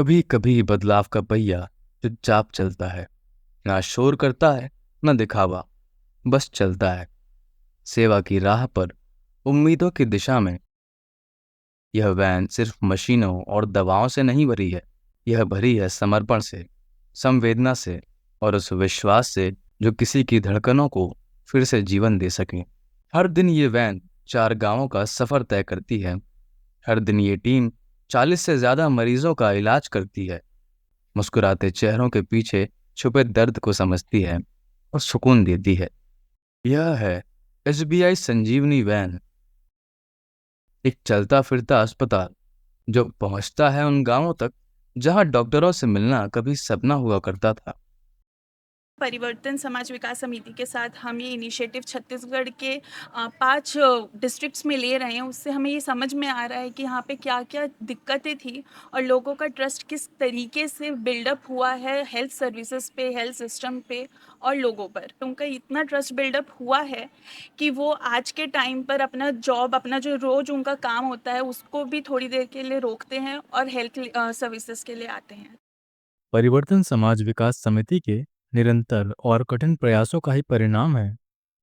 कभी कभी बदलाव का पहिया चुपचाप चलता है, ना शोर करता है, ना दिखावा, बस चलता है सेवा की राह पर, उम्मीदों की दिशा में। यह वैन सिर्फ मशीनों और दवाओं से नहीं भरी है, यह भरी है समर्पण से, संवेदना से और उस विश्वास से जो किसी की धड़कनों को फिर से जीवन दे सके। हर दिन ये वैन 4 गांवों का सफर तय करती है। हर दिन ये टीम 40 से ज्यादा मरीजों का इलाज करती है, मुस्कुराते चेहरों के पीछे छुपे दर्द को समझती है और सुकून देती है। यह है एसबीआई संजीवनी वैन, एक चलता फिरता अस्पताल जो पहुंचता है उन गांवों तक जहां डॉक्टरों से मिलना कभी सपना हुआ करता था। परिवर्तन समाज विकास समिति के साथ हम ये इनिशिएटिव छत्तीसगढ़ के 5 डिस्ट्रिक्ट्स में ले रहे हैं। उससे हमें ये समझ में आ रहा है कि यहाँ पे क्या-क्या दिक्कतें थी और लोगों का ट्रस्ट किस तरीके से बिल्डअप हुआ है हेल्थ सर्विसेज पे, हेल्थ सिस्टम पे और लोगों पर। उनका इतना ट्रस्ट बिल्डअप हुआ है कि वो आज के टाइम पर अपना जॉब, अपना जो रोज़ उनका काम होता है, उसको भी थोड़ी देर के लिए रोकते हैं और हेल्थ सर्विसेज के लिए आते हैं। परिवर्तन समाज विकास समिति के निरंतर और कठिन प्रयासों का ही परिणाम है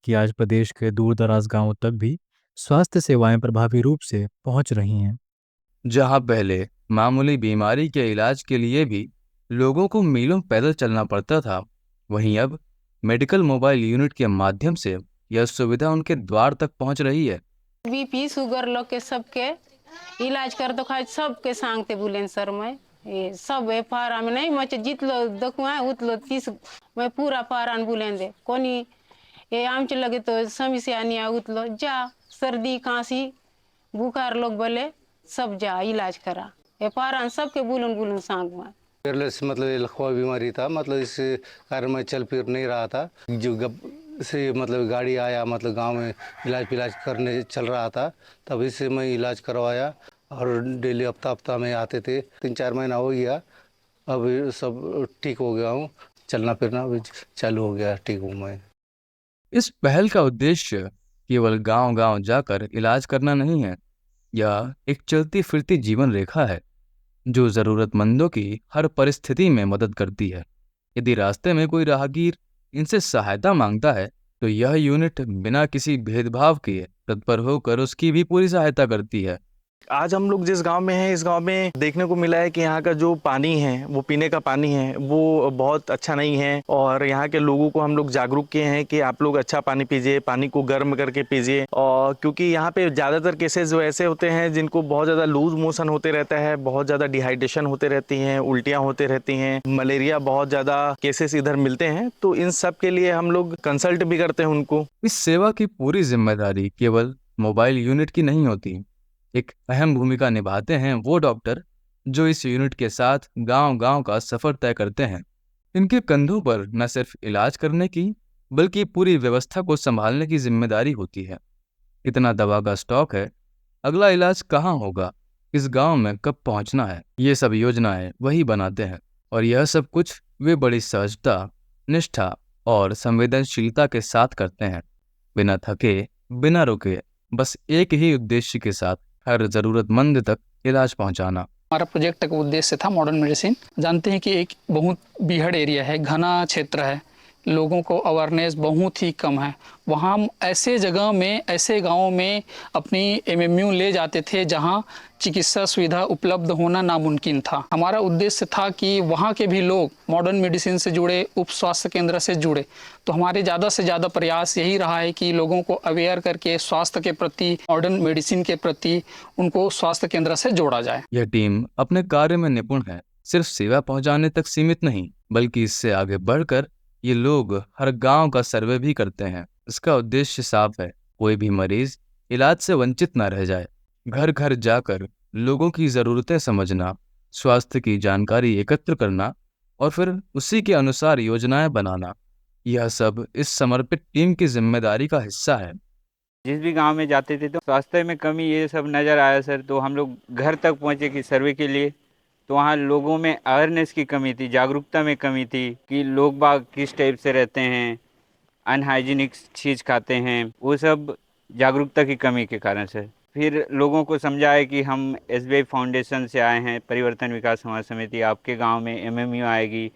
कि आज प्रदेश के दूर दराज गांवों तक भी स्वास्थ्य सेवाएं प्रभावी रूप से पहुंच रही हैं। जहां पहले मामूली बीमारी के इलाज के लिए भी लोगों को मीलों पैदल चलना पड़ता था, वहीं अब मेडिकल मोबाइल यूनिट के माध्यम से यह सुविधा उनके द्वार तक पहुंच रही है। बीपी शुगर लोग के सबके इलाज कर तो खाए सबके सांगते बुलेन सर मैं ये सब है पारा में नहीं मचे जितलो दकुआ उतलो 30 मैं पूरा पारान बुलेन दे कोनी ये आमच लगे तो समस्या नहीं आ उतलो जा सर्दी खांसी बुखार लोग बोले सब जा इलाज करा ये पारान सबके बुलन बुलन सांग में पेरलेस मतलब ये लकवा बीमारी था, मतलब इस कारण मैं चल फिर नहीं रहा था। जो से मतलब गाड़ी आया, मतलब गांव में इलाज करने चल रहा था, तभी से मैं इलाज करवाया और डेली हफ्ता हफ्ता में आते थे। 3-4 महीना हो गया, अब सब ठीक हो गया हूँ, चलना फिरना भी चालू हो गया, ठीक हूँ मैं। इस पहल का उद्देश्य केवल गांव-गांव जाकर इलाज करना नहीं है, यह एक चलती फिरती जीवन रेखा है जो जरूरतमंदों की हर परिस्थिति में मदद करती है। यदि रास्ते में कोई राहगीर इनसे सहायता मांगता है, तो यह यूनिट बिना किसी भेदभाव के तत्पर होकर उसकी भी पूरी सहायता करती है। आज हम लोग जिस गांव में हैं, इस गांव में देखने को मिला है कि यहाँ का जो पानी है, वो पीने का पानी है, वो बहुत अच्छा नहीं है। और यहाँ के लोगों को हम लोग जागरूक किए हैं कि आप लोग अच्छा पानी पीजिए, पानी को गर्म करके पीजिए। और क्योंकि यहाँ पे ज़्यादातर केसेस जो ऐसे होते हैं जिनको बहुत ज़्यादा लूज मोशन होते रहता है, बहुत ज़्यादा डिहाइड्रेशन होते रहती हैं, उल्टियाँ होते रहती हैं, मलेरिया बहुत ज़्यादा केसेस इधर मिलते हैं। तो इन सब के लिए हम लोग कंसल्ट भी करते हैं उनको। इस सेवा की पूरी जिम्मेदारी केवल मोबाइल यूनिट की नहीं होती। एक अहम भूमिका निभाते हैं वो डॉक्टर जो इस यूनिट के साथ गांव-गांव का सफर तय करते हैं। इनके कंधों पर न सिर्फ इलाज करने की, बल्कि पूरी व्यवस्था को संभालने की जिम्मेदारी होती है। कितना दवा का स्टॉक है, अगला इलाज कहाँ होगा, इस गांव में कब पहुंचना है, ये सब योजनाएं वही बनाते हैं। और यह सब कुछ वे बड़ी सहजता, निष्ठा और संवेदनशीलता के साथ करते हैं, बिना थके, बिना रुके, बस एक ही उद्देश्य के साथ, हर जरूरतमंद तक इलाज पहुंचाना। हमारा प्रोजेक्ट का उद्देश्य था मॉडर्न मेडिसिन। जानते हैं कि एक बहुत बीहड़ एरिया है, घना क्षेत्र है, लोगों को अवेयरनेस बहुत ही कम है। वहाँ हम ऐसे जगह में, ऐसे गाँव में अपनी एमएमयू ले जाते थे जहाँ चिकित्सा सुविधा उपलब्ध होना नामुमकिन था। हमारा उद्देश्य था कि वहाँ के भी लोग मॉडर्न मेडिसिन से जुड़े, उप स्वास्थ्य केंद्र से जुड़े। तो हमारे ज़्यादा से ज़्यादा प्रयास यही रहा है कि लोगों को अवेयर करके स्वास्थ्य के प्रति, मॉडर्न मेडिसिन के प्रति उनको स्वास्थ्य केंद्र से जोड़ा जाए। यह टीम अपने कार्य में निपुण है, सिर्फ सेवा पहुंचाने तक सीमित नहीं, बल्कि इससे आगे बढ़कर ये लोग हर गांव का सर्वे भी करते हैं। इसका उद्देश्य साफ है, कोई भी मरीज इलाज से वंचित न रह जाए। घर घर जाकर लोगों की जरूरतें समझना, स्वास्थ्य की जानकारी एकत्र करना और फिर उसी के अनुसार योजनाएं बनाना, यह सब इस समर्पित टीम की जिम्मेदारी का हिस्सा है। जिस भी गांव में जाते थे तो स्वास्थ्य में कमी ये सब नज़र आया सर, तो हम लोग घर तक पहुंचे कि सर्वे के लिए। तो वहाँ लोगों में अवेयरनेस की कमी थी, जागरूकता में कमी थी कि लोग बाग किस टाइप से रहते हैं, अनहाइजीनिक चीज़ खाते हैं, वो सब जागरूकता की कमी के कारण सर। फिर लोगों को समझाया कि हम एसबीआई फाउंडेशन से आए हैं, परिवर्तन विकास समाज समिति। आपके गांव में एमएमयू आएगी,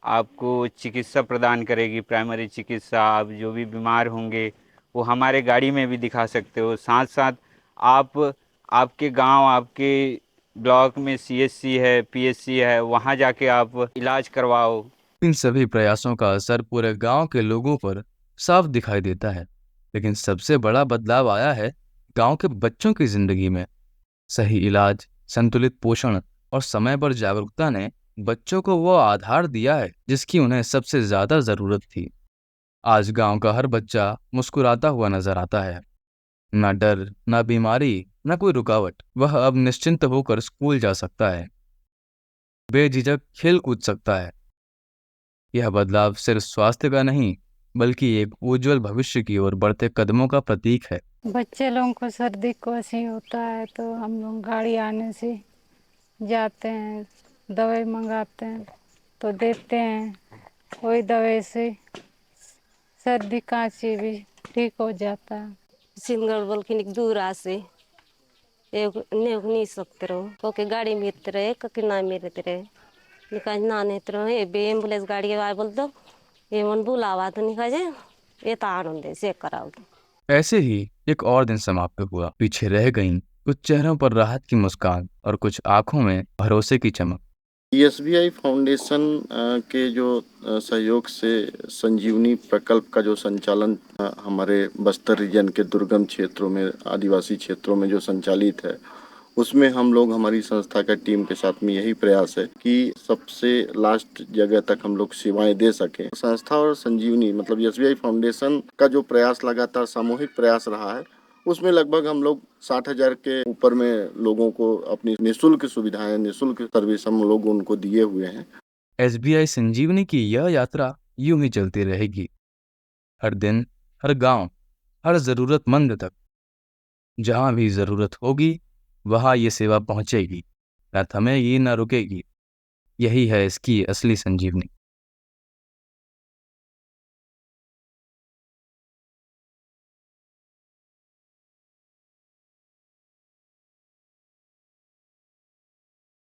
आपको चिकित्सा प्रदान करेगी, प्राइमरी चिकित्सा। आप जो भी बीमार होंगे वो हमारे गाड़ी में भी दिखा सकते हो। साथ साथ आप आपके गांव, आपके ब्लॉक में सीएचसी है, पीएचसी है, वहां जाके आप इलाज करवाओ। इन सभी प्रयासों का असर पूरे गांव के लोगों पर साफ दिखाई देता है, लेकिन सबसे बड़ा बदलाव आया है गांव के बच्चों की जिंदगी में। सही इलाज, संतुलित पोषण और समय पर जागरूकता ने बच्चों को वो आधार दिया है जिसकी उन्हें सबसे ज्यादा जरूरत थी। आज गांव का हर बच्चा मुस्कुराता हुआ नजर आता है। ना डर, ना बीमारी, ना कोई रुकावट। वह अब निश्चिंत होकर स्कूल जा सकता है, बेझिझक खेल कूद सकता है। यह बदलाव सिर्फ स्वास्थ्य का नहीं, बल्कि एक उज्जवल भविष्य की ओर बढ़ते कदमों का प्रतीक है। बच्चे लोगों को सर्दी खांसी होता है तो हम लोग गाड़ी आने से जाते हैं, दवाई मंगाते हैं तो देते हैं। वही दवाई से सर्दी खांसी भी ठीक हो जाता है। सिंगल बोल के दूर आसे नहीं सकते रहो कोके गाड़ी मिलते रहे कोके ना मिलते रहे निकाज ना नहीं रहे बे एम्बुलेंस गाड़ी आए बोल दो ये मन बुलावा तो निकाजे ये तारण दे से कराओ। ऐसे ही एक और दिन समाप्त हुआ। पीछे रह गईं कुछ चेहरों पर राहत की मुस्कान और कुछ आंखों में भरोसे की चमक। एसबीआई फाउंडेशन के जो सहयोग से संजीवनी प्रकल्प का जो संचालन हमारे बस्तर रीजन के दुर्गम क्षेत्रों में, आदिवासी क्षेत्रों में जो संचालित है, उसमें हम लोग, हमारी संस्था का टीम के साथ में यही प्रयास है कि सबसे लास्ट जगह तक हम लोग सेवाएं दे सकें। संस्था और संजीवनी मतलब एसबीआई फाउंडेशन का जो प्रयास लगातार सामूहिक प्रयास रहा है, उसमें लगभग हम लोग 60,000 के ऊपर में लोगों को अपनी निःशुल्क सुविधाएं, निःशुल्क सर्विस हम लोग उनको दिए हुए हैं। एसबीआई संजीवनी की यह यात्रा यूं ही चलती रहेगी, हर दिन, हर गांव, हर जरूरतमंद तक। जहां भी जरूरत होगी वहां ये सेवा पहुंचेगी, न थमेगी न रुकेगी। यही है इसकी असली संजीवनी।